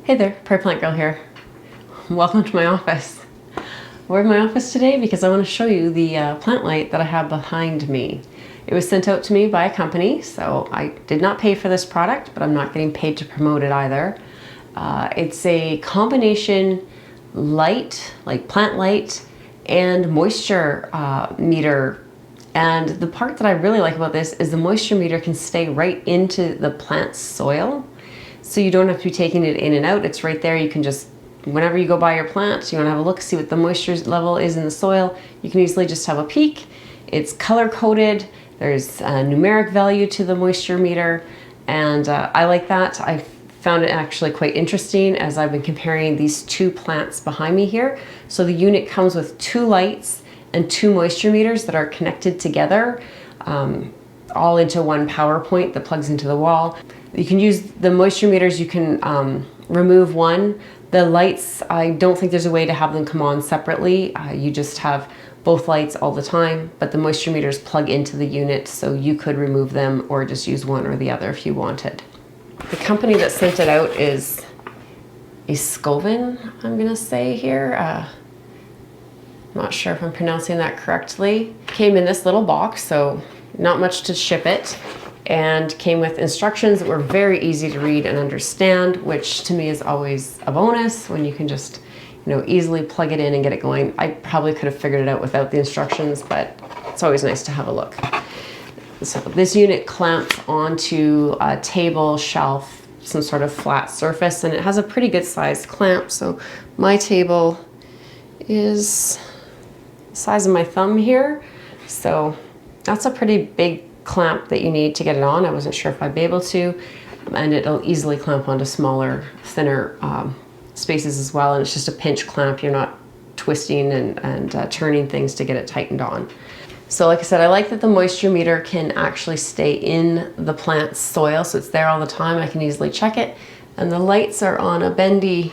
Hey there, Prairie Plant Girl here. Welcome to my office. We're in my office today because I want to show you the plant light that I have behind me. It was sent out to me by a company, so I did not pay for this product, but I'm not getting paid to promote it either. It's a combination light, like plant light, and moisture meter. And the part that I really like about this is the moisture meter can stay right into the plant's soil. So you don't have to be taking it in and out. It's right there. You can just, whenever you go by your plant, you want to have a look, see what the moisture level is in the soil. You can easily just have a peek. It's color coded. There's a numeric value to the moisture meter. And I like that. I found it actually quite interesting as I've been comparing these two plants behind me here. So the unit comes with two lights and two moisture meters that are connected together, all into one power point that plugs into the wall. You can use the moisture meters, you can remove one. The lights, I don't think there's a way to have them come on separately. You just have both lights all the time, but the moisture meters plug into the unit, so you could remove them or just use one or the other if you wanted. The company that sent it out is AiSkoven, I'm gonna say here. I'm not sure if I'm pronouncing that correctly. Came in this little box, so not much to ship it, and came with instructions that were very easy to read and understand, which to me is always a bonus when you can just, easily plug it in and get it going. I probably could have figured it out without the instructions, but it's always nice to have a look. So this unit clamps onto a table, shelf, some sort of flat surface, and it has a pretty good sized clamp. So my table is the size of my thumb here. So that's a pretty big clamp that you need to get it on. I wasn't sure if I'd be able to, and it'll easily clamp onto smaller, thinner spaces as well. And it's just a pinch clamp. You're not twisting and turning things to get it tightened on. So like I said, I like that the moisture meter can actually stay in the plant's soil, so it's there all the time. I can easily check it. And the lights are on a bendy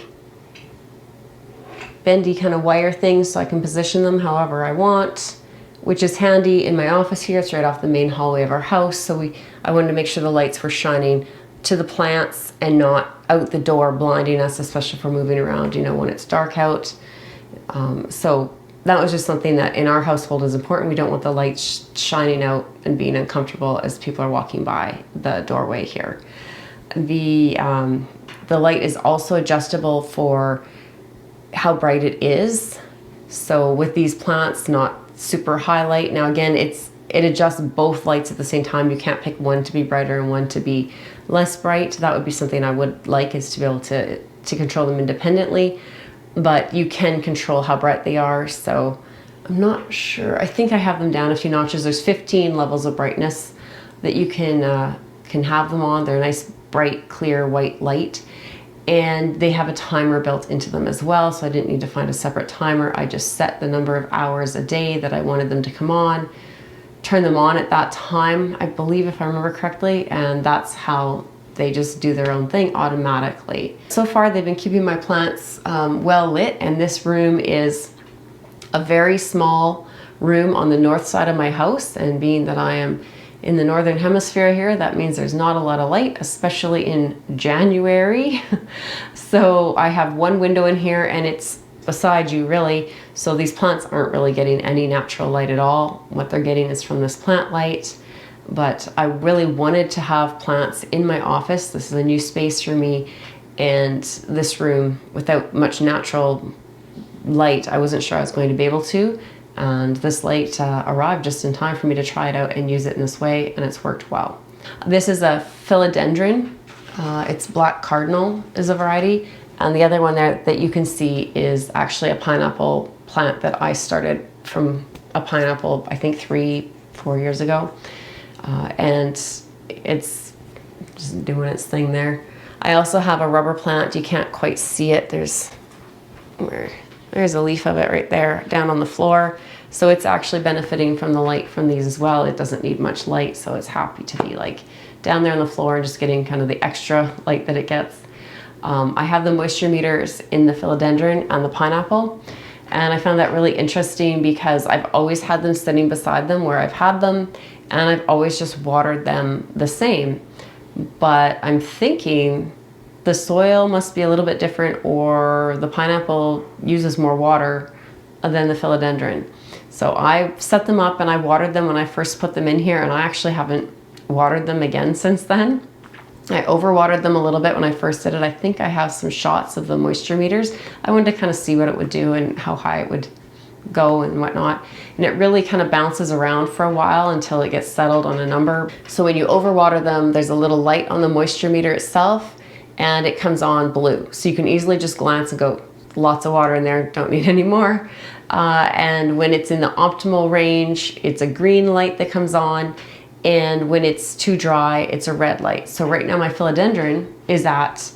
kind of wire thing, so I can position them however I want, which is handy in my office here. It's right off the main hallway of our house. So I wanted to make sure the lights were shining to the plants and not out the door, blinding us, especially if we're moving around, when it's dark out. So that was just something that in our household is important. We don't want the lights shining out and being uncomfortable as people are walking by the doorway here. The light is also adjustable for how bright it is. So with these plants, not super high light. Now again, it adjusts both lights at the same time. You can't pick one to be brighter and one to be less bright. That would be something I would like, is to be able to control them independently, but you can control how bright they are. So I'm not sure. I think I have them down a few notches. There's 15 levels of brightness that you can have them on. They're a nice, bright, clear white light. And they have a timer built into them as well, so I didn't need to find a separate timer. I just set the number of hours a day that I wanted them to come on, turn them on at that time, I believe, if I remember correctly, and that's how they just do their own thing automatically. So far, they've been keeping my plants well lit, and this room is a very small room on the north side of my house, and being that I am in the northern hemisphere here, that means there's not a lot of light, especially in January. So I have one window in here and it's beside you really. So these plants aren't really getting any natural light at all. What they're getting is from this plant light. But I really wanted to have plants in my office. This is a new space for me. And this room, without much natural light, I wasn't sure I was going to be able to. And this light arrived just in time for me to try it out and use it in this way, and it's worked well. This is a philodendron. It's black cardinal is a variety, and the other one there that you can see is actually a pineapple plant that I started from a pineapple, I think 3-4 years ago, and it's just doing its thing there. I also have a rubber plant. You can't quite see it. There's a leaf of it right there down on the floor. So it's actually benefiting from the light from these as well. It doesn't need much light, so it's happy to be like down there on the floor and just getting kind of the extra light that it gets. I have the moisture meters in the philodendron and the pineapple, and I found that really interesting because I've always had them sitting beside them where I've had them, and I've always just watered them the same. But I'm thinking the soil must be a little bit different, or the pineapple uses more water than the philodendron. So I set them up and I watered them when I first put them in here, and I actually haven't watered them again since then. I overwatered them a little bit when I first did it. I think I have some shots of the moisture meters. I wanted to kind of see what it would do and how high it would go and whatnot. And it really kind of bounces around for a while until it gets settled on a number. So when you overwater them, there's a little light on the moisture meter itself and it comes on blue. So you can easily just glance and go, lots of water in there, don't need any more. And when it's in the optimal range, it's a green light that comes on. And when it's too dry, it's a red light. So right now my philodendron is at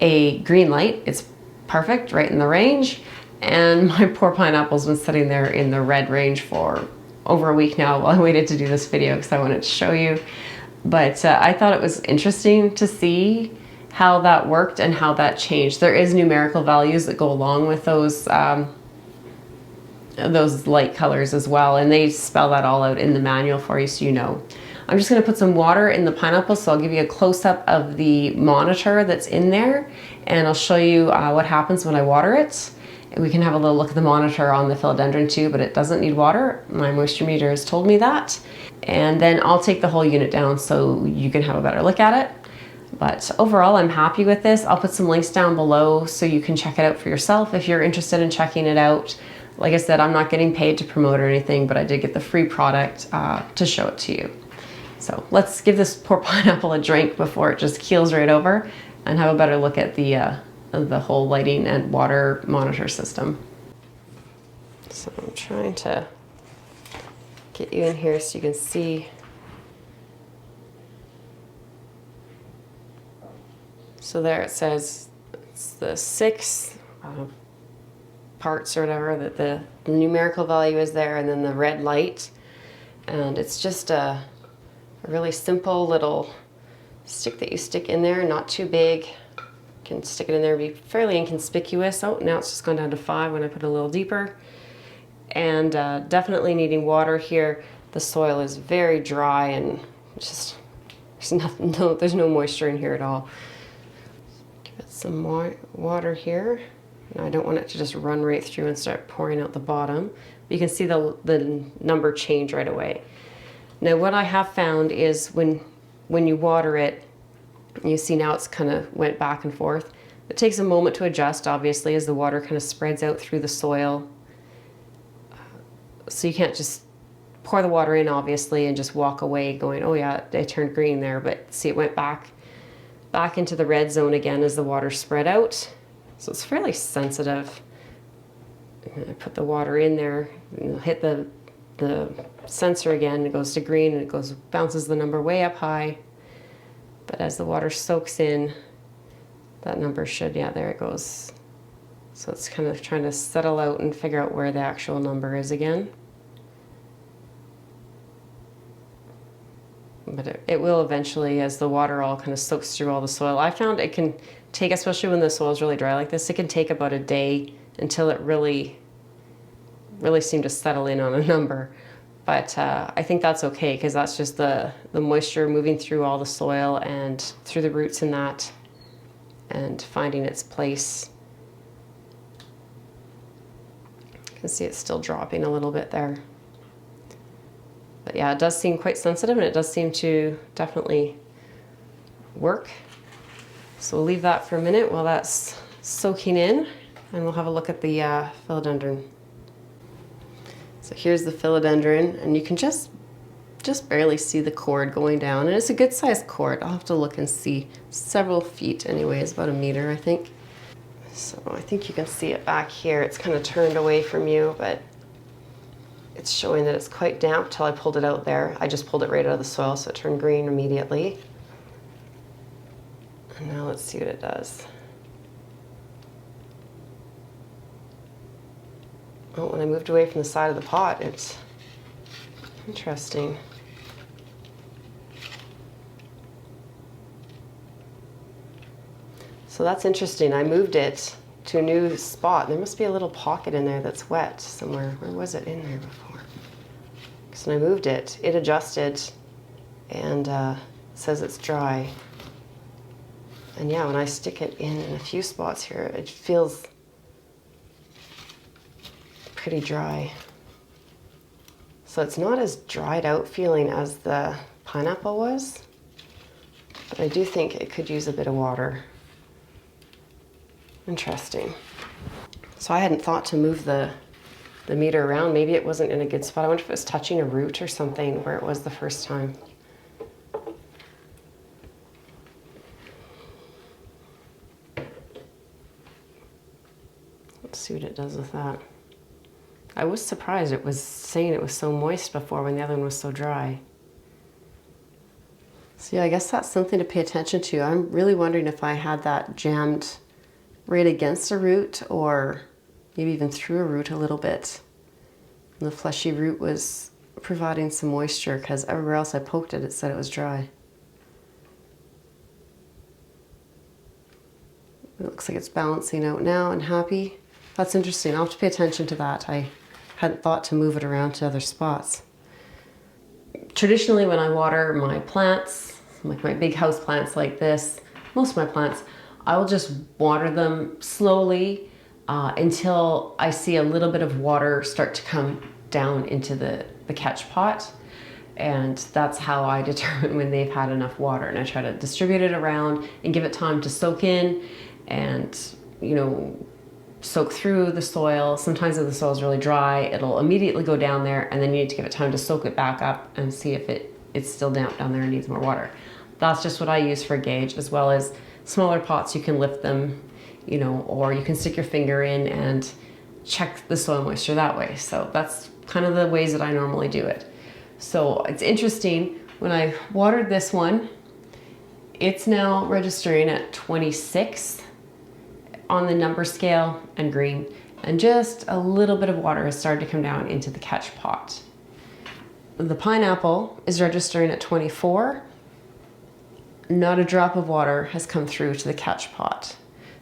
a green light. It's perfect, right in the range. And my poor pineapple's been sitting there in the red range for over a week now while I waited to do this video because I wanted to show you. But I thought it was interesting to see how that worked and how that changed. There is numerical values that go along with those light colors as well, and they spell that all out in the manual for you so you know. I'm just going to put some water in the pineapple, so I'll give you a close-up of the monitor that's in there, and I'll show you what happens when I water it. We can have a little look at the monitor on the philodendron too, but it doesn't need water. My moisture meter has told me that. And then I'll take the whole unit down so you can have a better look at it. But overall, I'm happy with this. I'll put some links down below so you can check it out for yourself if you're interested in checking it out. Like I said, I'm not getting paid to promote or anything, but I did get the free product to show it to you. So let's give this poor pineapple a drink before it just keels right over and have a better look at the whole lighting and water monitor system. So I'm trying to get you in here so you can see. So there it says it's the 6 parts or whatever that the numerical value is there, and then the red light. And it's just a really simple little stick that you stick in there, not too big. You can stick it in there, be fairly inconspicuous. Oh, now it's just gone down to 5 when I put it a little deeper. And definitely needing water here. The soil is very dry and just there's no moisture in here at all. Give it some more water here. Now I don't want it to just run right through and start pouring out the bottom. But you can see the number change right away. Now what I have found is when you water it, you see now it's kind of went back and forth. It takes a moment to adjust, obviously, as the water kind of spreads out through the soil. So you can't just pour the water in, obviously, and just walk away going, oh yeah, it turned green there. But see, it went back into the red zone again as the water spread out. So it's fairly sensitive. And I put the water in there, hit the sensor again, it goes to green and it bounces the number way up high. But as the water soaks in, that number should, yeah, there it goes. So it's kind of trying to settle out and figure out where the actual number is again. But it will eventually, as the water all kind of soaks through all the soil. I found it can take, especially when the soil is really dry like this, it can take about a day until it really seemed to settle in on a number. But I think that's okay, because that's just the moisture moving through all the soil and through the roots in that and finding its place. You can see it's still dropping a little bit there. But yeah, it does seem quite sensitive, and it does seem to definitely work. So we'll leave that for a minute while that's soaking in, and we'll have a look at the philodendron. So here's the philodendron, and you can just barely see the cord going down, and it's a good sized cord. I'll have to look and see. Several feet anyways, about 1 meter, I think. So I think you can see it back here. It's kind of turned away from you, but it's showing that it's quite damp till I pulled it out there. I just pulled it right out of the soil, so it turned green immediately. And now let's see what it does. Oh, when I moved away from the side of the pot, it's interesting. So that's interesting. I moved it to a new spot. There must be a little pocket in there that's wet somewhere. Where was it in there before? Because when I moved it, it adjusted and says it's dry. And yeah, when I stick it in a few spots here, it feels pretty dry. So it's not as dried out feeling as the pineapple was, but I do think it could use a bit of water. Interesting. So I hadn't thought to move the meter around. Maybe it wasn't in a good spot. I wonder if it was touching a root or something where it was the first time. Let's see what it does with that. I was surprised it was saying it was so moist before when the other one was so dry. So yeah, I guess that's something to pay attention to. I'm really wondering if I had that jammed right against a root or maybe even through a root a little bit. And the fleshy root was providing some moisture because everywhere else I poked it, it said it was dry. It looks like it's balancing out now and happy. That's interesting. I'll have to pay attention to that. I hadn't thought to move it around to other spots. Traditionally, when I water my plants, like my big house plants like this, most of my plants, I will just water them slowly until I see a little bit of water start to come down into the catch pot. And that's how I determine when they've had enough water. And I try to distribute it around and give it time to soak in and, you know, soak through the soil. Sometimes if the soil is really dry, it'll immediately go down there, and then you need to give it time to soak it back up and see if it's still damp down there and needs more water. That's just what I use for a gauge, as well as smaller pots. You can lift them, you know, or you can stick your finger in and check the soil moisture that way. So that's kind of the ways that I normally do it. So it's interesting, when I watered this one, it's now registering at 26 on the number scale and green, and just a little bit of water has started to come down into the catch pot. The pineapple is registering at 24. Not a drop of water has come through to the catch pot.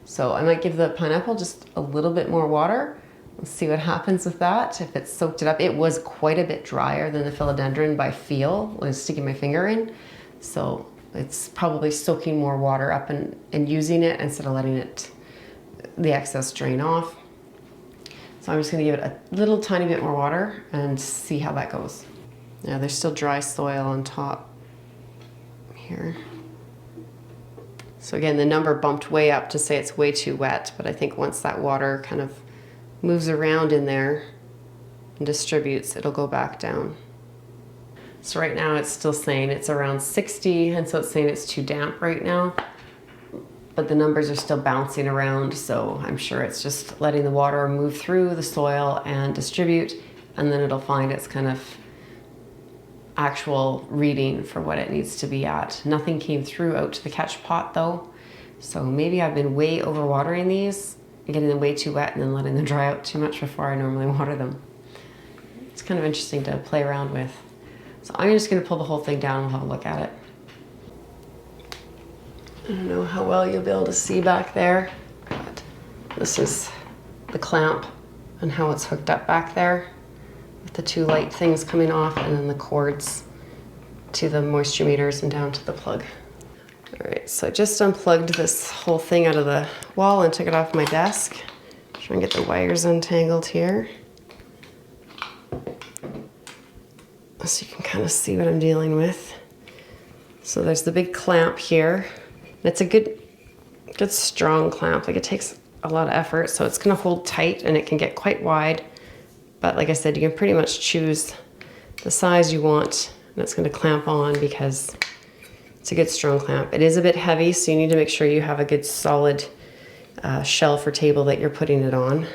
So I might give the pineapple just a little bit more water. Let's see what happens with that, if it's soaked it up. It was quite a bit drier than the philodendron by feel when I was sticking my finger in. So it's probably soaking more water up and using it instead of letting the excess drain off. So I'm just going to give it a little tiny bit more water and see how that goes. Yeah, there's still dry soil on top here. So again, the number bumped way up to say it's way too wet, but I think once that water kind of moves around in there and distributes, it'll go back down. So right now it's still saying it's around 60, and so it's saying it's too damp right now. But the numbers are still bouncing around, so I'm sure it's just letting the water move through the soil and distribute, and then it'll find its kind of actual reading for what it needs to be at. Nothing came through out to the catch pot though, so maybe I've been way overwatering these and getting them way too wet and then letting them dry out too much before I normally water them. It's kind of interesting to play around with. So I'm just going to pull the whole thing down and we'll have a look at it. I don't know how well you'll be able to see back there, but this is the clamp and how it's hooked up back there with the two light things coming off, and then the cords to the moisture meters and down to the plug. All right, so I just unplugged this whole thing out of the wall and took it off my desk. Try and get the wires untangled here, so you can kind of see what I'm dealing with. So there's the big clamp here. It's a good strong clamp. Like, it takes a lot of effort, so it's gonna hold tight and it can get quite wide. But like I said, you can pretty much choose the size you want, and it's gonna clamp on because it's a good strong clamp. It is a bit heavy, so you need to make sure you have a good solid shelf or table that you're putting it on.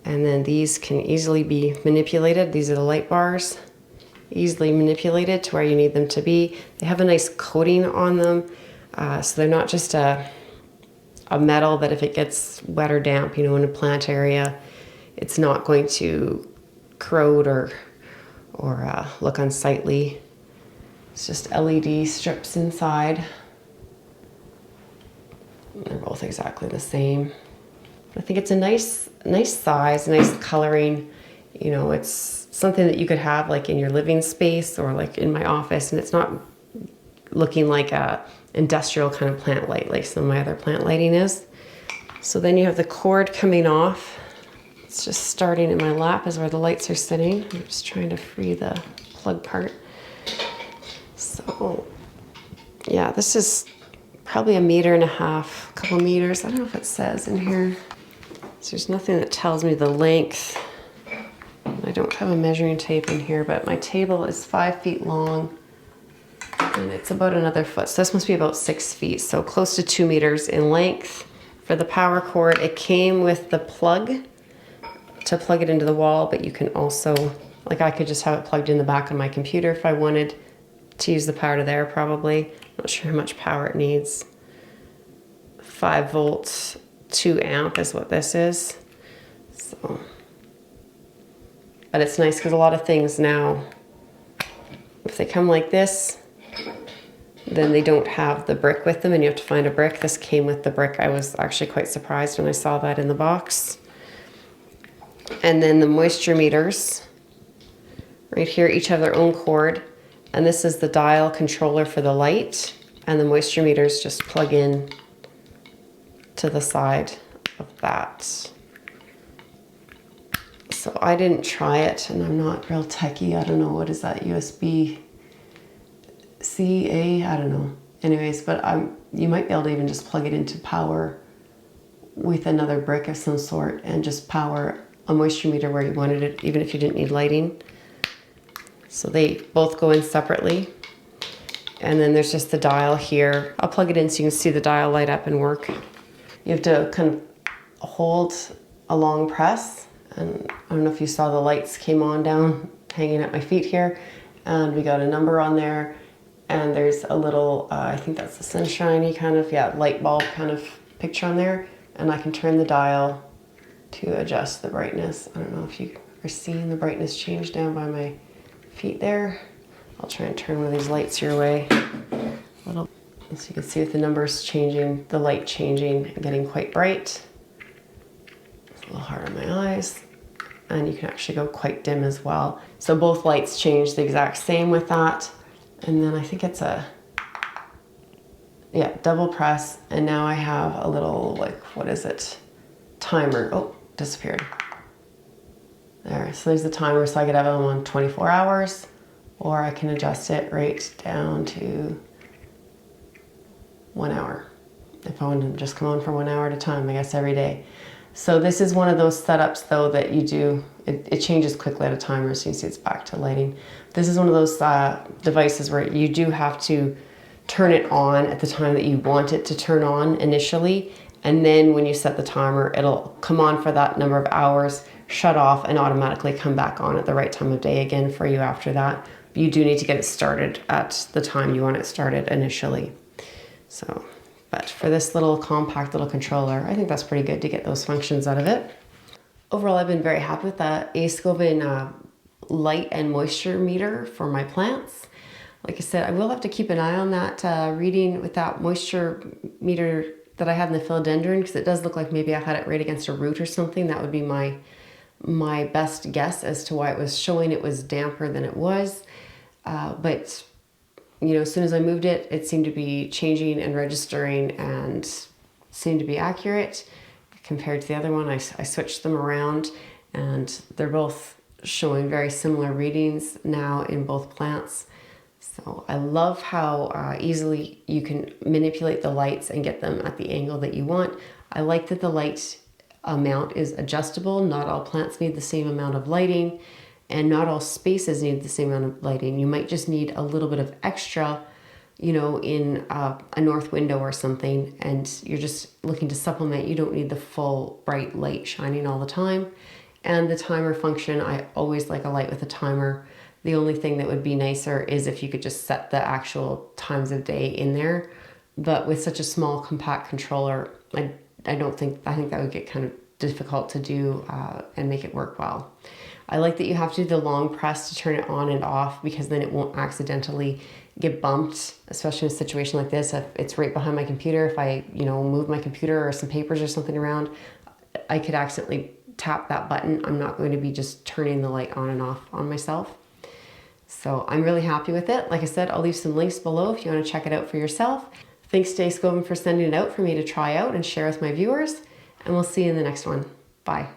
And then these can easily be manipulated. These are the light bars. Easily manipulated to where you need them to be. They have a nice coating on them. So they're not just a metal that if it gets wet or damp, you know, in a plant area, it's not going to corrode or look unsightly. It's just LED strips inside. They're both exactly the same. I think it's a nice size, nice coloring. You know, it's something that you could have like in your living space or like in my office, and it's not looking like a industrial kind of plant light, like some of my other plant lighting is. So then you have the cord coming off. It's just starting in my lap is where the lights are sitting. I'm just trying to free the plug part. So yeah, this is probably 1.5 meters, a couple meters. I don't know if it says in here. So there's nothing that tells me the length. I don't have a measuring tape in here, but my table is 5 feet long and it's about another foot. So this must be about 6 feet. So close to 2 meters in length. For the power cord, it came with the plug to plug it into the wall, but you can also, like I could just have it plugged in the back of my computer if I wanted to use the power to there probably. Not sure how much power it needs. 5 volts, 2 amp is what this is. So, but it's nice because a lot of things now, if they come like this, then they don't have the brick with them and you have to find a brick. This came with the brick. I was actually quite surprised when I saw that in the box. And then the moisture meters, right here, each have their own cord. And this is the dial controller for the light. And the moisture meters just plug in to the side of that. So I didn't try it and I'm not real techie. I don't know, what is that, USB-C, I don't know. Anyways, but you might be able to even just plug it into power with another brick of some sort and just power a moisture meter where you wanted it, even if you didn't need lighting. So they both go in separately. And then there's just the dial here. I'll plug it in so you can see the dial light up and work. You have to kind of hold a long press. And I don't know if you saw the lights came on down, hanging at my feet here. And we got a number on there. And there's a little, I think that's the sunshiny kind of, yeah, light bulb kind of picture on there. And I can turn the dial to adjust the brightness. I don't know if you are seeing the brightness change down by my feet there. I'll try and turn one of these lights your way. So you can see with the numbers changing, the light changing and getting quite bright. It's a little hard on my eyes. And you can actually go quite dim as well. So both lights change the exact same with that. And then I think it's a, yeah, double press. And now I have a little, like, what is it? Timer. Oh, disappeared. There, so there's the timer. So I could have them on 24 hours or I can adjust it right down to 1 hour. If I want to just come on for 1 hour at a time, I guess every day. So this is one of those setups though that you do, it changes quickly at a timer, so you see it's back to lighting. This is one of those devices where you do have to turn it on at the time that you want it to turn on initially, and then when you set the timer, it'll come on for that number of hours, shut off, and automatically come back on at the right time of day again for you after that. But you do need to get it started at the time you want it started initially. So, but for this little compact little controller, I think that's pretty good to get those functions out of it. Overall, I've been very happy with the AiSkoven light and moisture meter for my plants. Like I said, I will have to keep an eye on that reading with that moisture meter that I had in the philodendron, because it does look like maybe I had it right against a root or something. That would be my best guess as to why it was showing it was damper than it was. But you know, as soon as I moved it, it seemed to be changing and registering and seemed to be accurate compared to the other one. I switched them around and they're both showing very similar readings now in both plants. So I love how easily you can manipulate the lights and get them at the angle that you want. I like that the light amount is adjustable. Not all plants need the same amount of lighting. And not all spaces need the same amount of lighting. You might just need a little bit of extra, you know, in a north window or something, and you're just looking to supplement. You don't need the full bright light shining all the time. And the timer function, I always like a light with a timer. The only thing that would be nicer is if you could just set the actual times of day in there. But with such a small compact controller, I think that would get kind of difficult to do and make it work well. I like that you have to do the long press to turn it on and off, because then it won't accidentally get bumped, especially in a situation like this. If it's right behind my computer, if I, you know, move my computer or some papers or something around, I could accidentally tap that button. I'm not going to be just turning the light on and off on myself. So I'm really happy with it. Like I said, I'll leave some links below if you want to check it out for yourself. Thanks to AiSkoven for sending it out for me to try out and share with my viewers. And we'll see you in the next one. Bye.